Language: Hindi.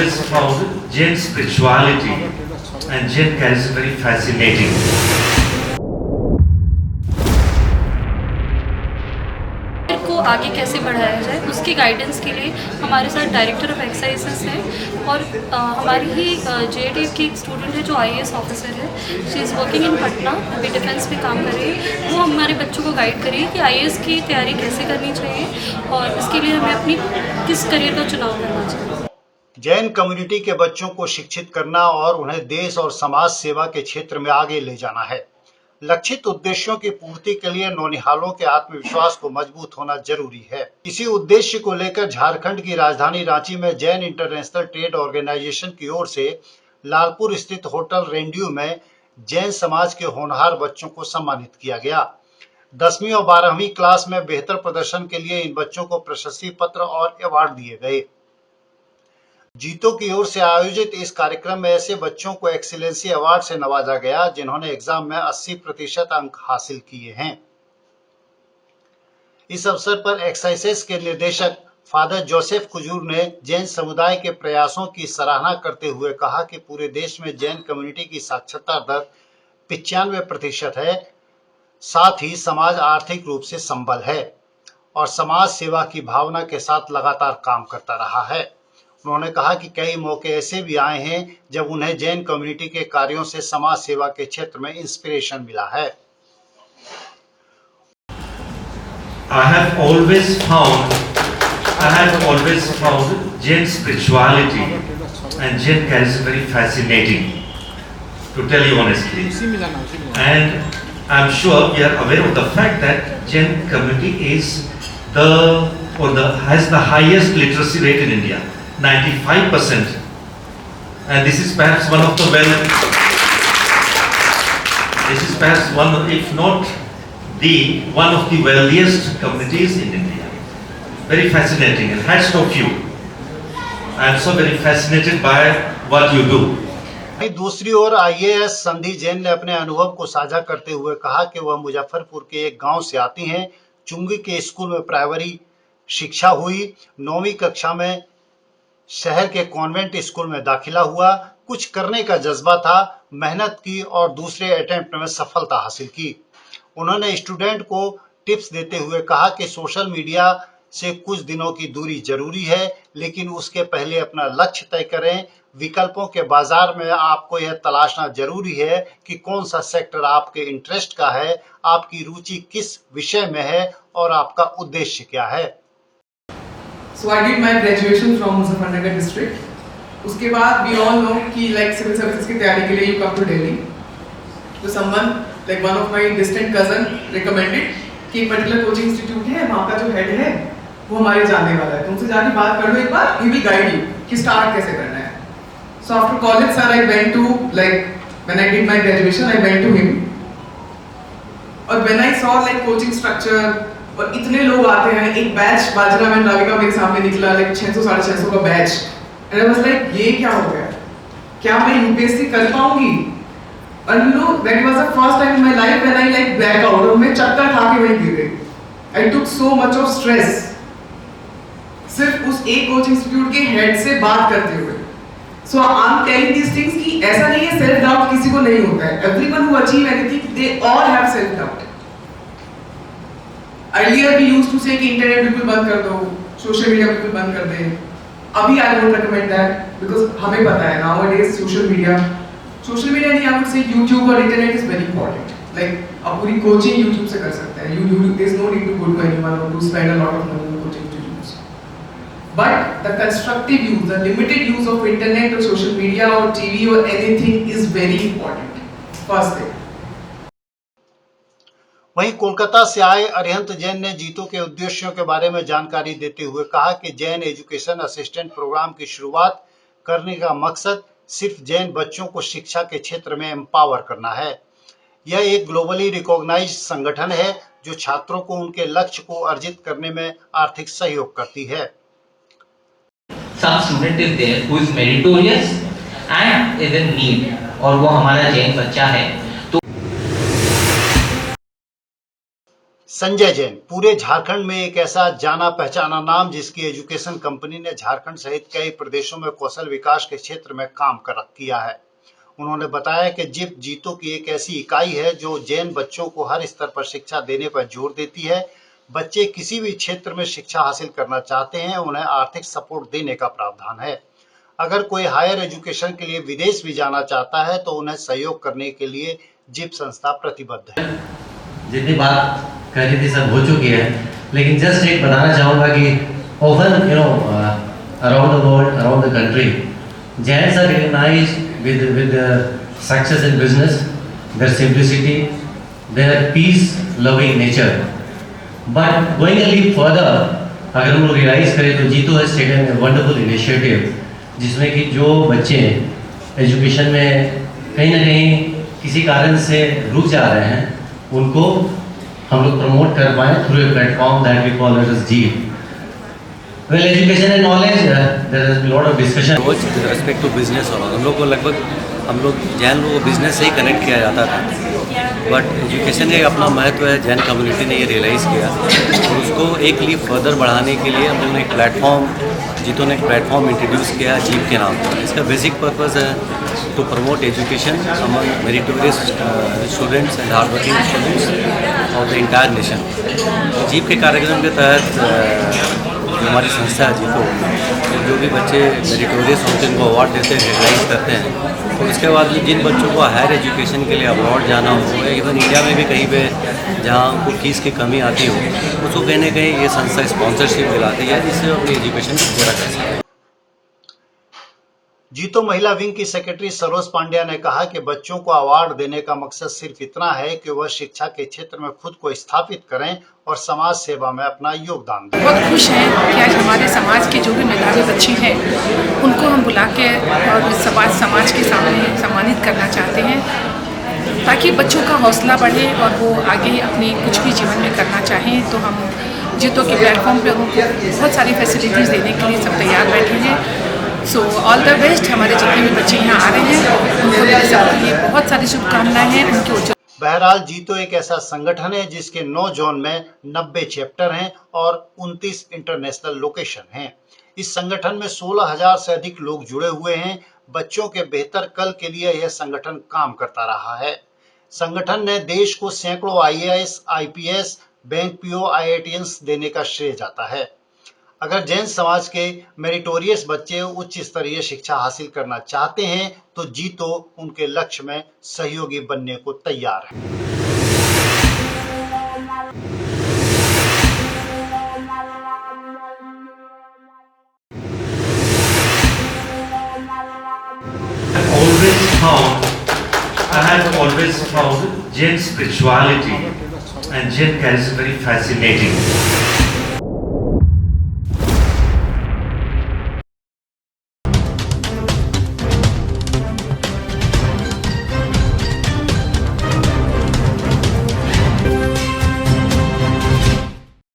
always found Jain spirituality and Jain charism very fascinating. को आगे कैसे बढ़ाया जाए उसकी गाइडेंस के लिए हमारे साथ डायरेक्टर ऑफ एक्साइजेस हैं और हमारी ही JADF की एक स्टूडेंट है जो IAS ऑफिसर है. She is working in Patna, अभी डिफेंस में काम कर रही है. वो हमारे बच्चों को गाइड करेगी कि IAS की तैयारी कैसे करनी चाहिए और इसके लिए हमें अपनी किस करियर का चुनाव करना चाहिए. जैन कम्युनिटी के बच्चों को शिक्षित करना और उन्हें देश और समाज सेवा के क्षेत्र में आगे ले जाना है. लक्षित उद्देश्यों की पूर्ति के लिए नौनिहालों के आत्मविश्वास को मजबूत होना जरूरी है. इसी उद्देश्य को लेकर झारखंड की राजधानी रांची में जैन इंटरनेशनल ट्रेड ऑर्गेनाइजेशन की ओर से लालपुर स्थित होटल रेंड्यू में जैन समाज के होनहार बच्चों को सम्मानित किया गया. 10वीं और 12वीं क्लास में बेहतर प्रदर्शन के लिए इन बच्चों को प्रशस्ति पत्र और अवार्ड दिए गए. जीतो की ओर से आयोजित इस कार्यक्रम में ऐसे बच्चों को एक्सीलेंसी अवार्ड से नवाजा गया जिन्होंने एग्जाम में 80% अंक हासिल किए हैं. इस अवसर पर एक्साइसेस के निदेशक फादर जोसेफ कुजूर ने जैन समुदाय के प्रयासों की सराहना करते हुए कहा कि पूरे देश में जैन कम्युनिटी की साक्षरता दर 95% है. साथ ही समाज आर्थिक रूप से संबल है और समाज सेवा की भावना के साथ लगातार काम करता रहा है. उन्होंने कहा कि कई मौके ऐसे भी आए हैं जब उन्हें जैन कम्युनिटी के कार्यों से समाज सेवा के क्षेत्र में इंस्पिरेशन मिला है. I have always found Jain spirituality and Jain charism very fascinating, to tell you honestly. And I'm sure we are aware of the fact that Jain community has the highest literacy rate in India. 95%, and this is perhaps one of the if not one of the wealthiest communities in India. Very fascinating, and hats off you. I am so very fascinated by what you do. दूसरी ओर IAS संधि जैन ने अपने अनुभव को साझा करते हुए कहा कि वह मुजफ्फरपुर के एक गांव से आती हैं. चुंगी के स्कूल में प्राइमरी शिक्षा हुई. 9वीं कक्षा में शहर के कॉन्वेंट स्कूल में दाखिला हुआ. कुछ करने का जज्बा था, मेहनत की और दूसरे अटेम्प्ट में सफलता हासिल की. उन्होंने स्टूडेंट को टिप्स देते हुए कहा कि सोशल मीडिया से कुछ दिनों की दूरी जरूरी है, लेकिन उसके पहले अपना लक्ष्य तय करें. विकल्पों के बाजार में आपको यह तलाशना जरूरी है कि कौन सा सेक्टर आपके इंटरेस्ट का है, आपकी रुचि किस विषय में है और आपका उद्देश्य क्या है. So I did my graduation from Muzaffarnagar district. उसके बाद we all know कि like civil services की तैयारी के लिए you come to Delhi. So someone like one of my distant cousin recommended कि एक particular coaching institute है, वहाँ का जो head है वो हमारे जानने वाला है, तुमसे जाके बात कर लो एक बार, he will guide you कि start कैसे करना है. So after college sir I went to when I did my graduation I went to him. और when I saw coaching structure और इतने लोग आते हैं, एक बैच बाजरा में राविका मेरे सामने निकला 600-650 का batch, and I was like ये क्या हो गया, क्या मैं UPSC कर पाऊंगी. And you know that was the first time in my life when I back out और मैं चक्कर खा के वहीं गिर गई. I took so much of stress सिर्फ उस एक कोचिंग इंस्टीट्यूट के हेड से बात करते हुए. So I'm telling these things कि ऐसा नहीं है सेल्फ डाउट किसी को नहीं होता है. Everyone who achieve anything they all have self doubt. Earlier we used to say कि इंटरनेट बिल्कुल बंद कर दो, सोशल मीडिया बिल्कुल बंद कर दे. अभी I don't recommend that because हमें पता है nowadays social media नहीं, I would say YouTube और इंटरनेट is very important. आप पूरी कोचिंग YouTube से कर सकते हैं. There is no need to go to anyone or to spend a lot of money on coaching institutes. But the constructive use, the limited use of internet or social media or TV or anything is very important. First thing. वहीं कोलकाता से आए अरिहंत जैन ने जीतो के उद्देश्यों के बारे में जानकारी देते हुए कहा कि जैन एजुकेशन असिस्टेंट प्रोग्राम की शुरुआत करने का मकसद सिर्फ जैन बच्चों को शिक्षा के क्षेत्र में एम्पावर करना है. यह एक ग्लोबली रिकॉग्नाइज्ड संगठन है जो छात्रों को उनके लक्ष्य को अर्जित करने में आर्थिक सहयोग करती है. Some student is there who is meritorious and is in need और वो हमारा जैन बच्चा है. संजय जैन पूरे झारखंड में एक ऐसा जाना पहचाना नाम जिसकी एजुकेशन कंपनी ने झारखंड सहित कई प्रदेशों में कौशल विकास के क्षेत्र में काम किया है। उन्होंने बताया कि जिप जीतो की एक ऐसी इकाई है जो जैन बच्चों को हर स्तर पर शिक्षा देने पर जोर देती है। बच्चे किसी भी क्षेत्र में शिक्षा हासिल करना चाहते हैं, उन्हें आर्थिक सपोर्ट देने का प्रावधान है। अगर कोई हायर एजुकेशन के लिए विदेश भी जाना चाहता है तो उन्हें सहयोग करने के लिए जिप संस्था प्रतिबद्ध है। जितनी बात करनी थी सब हो चुकी है, लेकिन जस्ट एक बताना चाहूँगा कि often around the world, around the country, Jains are recognized with their success in business, their simplicity, their peace-loving nature. But going a leap further, अगर हम लोग रियलाइज करें तो जीतो has taken a wonderful initiative जिसमें कि जो बच्चे एजुकेशन में कहीं ना कहीं किसी कारण से रुक जा रहे हैं उनको हम लोग प्रमोट कर पाए through a platform that we call it as जीप। Well education and knowledge there is lot of discussion with respect to business और हम लोग को लगभग जैन लोगों को बिजनेस से ही कनेक्ट किया जाता था, बट एजुकेशन का अपना महत्व है। जैन कम्युनिटी ने ये रियलाइज़ किया और उसको एक लीप फर्दर बढ़ाने के लिए हम लोगों ने एक प्लेटफॉर्म जीतो ने एक प्लेटफॉर्म इंट्रोड्यूस किया जीप के नाम पर। इसका बेसिक पर्पज़ है to promote education among meritorious students and hard working students of the entire nation. जीप के कार्यक्रम के तहत जो हमारी संस्था है जीतो, जो भी बच्चे मेरिटोरियस होते हैं उनको अवार्ड देते हैं, रिकग्नाइज करते हैं। और उसके बाद जिन बच्चों को हायर एजुकेशन के लिए अब्रॉड जाना हो या इवन इंडिया में भी कहीं पे जहाँ उनको फीस की कमी आती हो, उसको कहीं ना कहीं ये संस्था स्पॉन्सरशिप दिलाती है जिससे अपनी एजुकेशन को पूरा कर सके। जीतो महिला विंग की सेक्रेटरी सरोज पांड्या ने कहा कि बच्चों को अवार्ड देने का मकसद सिर्फ इतना है कि वह शिक्षा के क्षेत्र में खुद को स्थापित करें और समाज सेवा में अपना योगदान दें। बहुत खुश हैं कि आज हमारे समाज के जो भी मेधावी बच्चे हैं उनको हम बुला के और समाज के सामने सम्मानित करना चाहते हैं ताकि बच्चों का हौसला बढ़े और वो आगे अपनी कुछ भी जीवन में करना चाहें। तो हम जीतो के प्लेटफॉर्म पे उनको बहुत सारी फैसिलिटीज़ देने के लिए सब तैयार बैठे हैं। So all the best. हमारे जितने भी बच्चे यहाँ आ रहे हैं उनको मेरे सबके लिए बहुत सारी शुभकामनाएं हैं। उनकी बहरहाल जीतो एक ऐसा संगठन है जिसके 9 जोन में 90 चैप्टर हैं और 29 इंटरनेशनल लोकेशन हैं। इस संगठन में 16,000 से अधिक लोग जुड़े हुए हैं। बच्चों के बेहतर कल के लिए यह संगठन काम करता रहा है। संगठन ने देश को सैकड़ों IAS, IPS, bank PO, IITians देने का श्रेय जाता है। अगर जैन समाज के मेरिटोरियस बच्चे उच्च स्तरीय शिक्षा हासिल करना चाहते हैं तो जीतो उनके लक्ष्य में सहयोगी बनने को तैयार है। I have always found Jain spirituality and Jain charisma very fascinating.